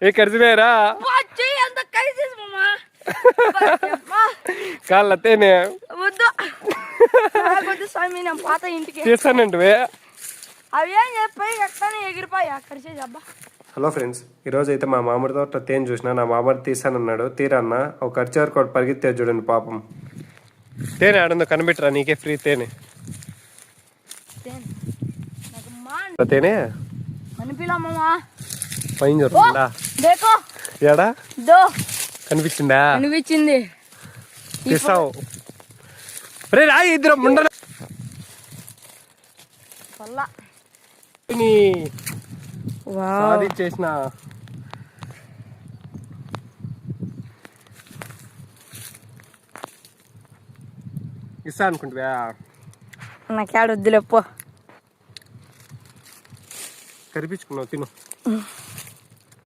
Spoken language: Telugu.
ఏ కరిసిపోయారా కాళ్ళ తేనే స్వామి నేను పాత ఇంటికి తీస్తానంటే అవి ఏం చెప్పాయి ఎక్కడనే ఎగిరిపోయి అక్కడ అబ్బా. హలో ఫ్రెండ్స్, ఈరోజు అయితే మా మామిడి తోట తేనె చూసిన. నా మామిడి తీసానన్నాడు. తీరన్న ఒక ఖర్చు వరకు ఒకటి పరిగెత్తే చూడండి పాపం. తేనె ఆడుందో కనిపెట్టరా, నీకే ఫ్రీ తేనె. తేనె పైన జరుగుతుందా ఏడా కనిపించిందా? అనిపించింది. తీసావు రే రా ఇద్దరు ముండలు చేసిన ఇస్తా అనుకుంటువా? నాకేడ వద్దులేపో. కరిపించుకున్నావు తిను.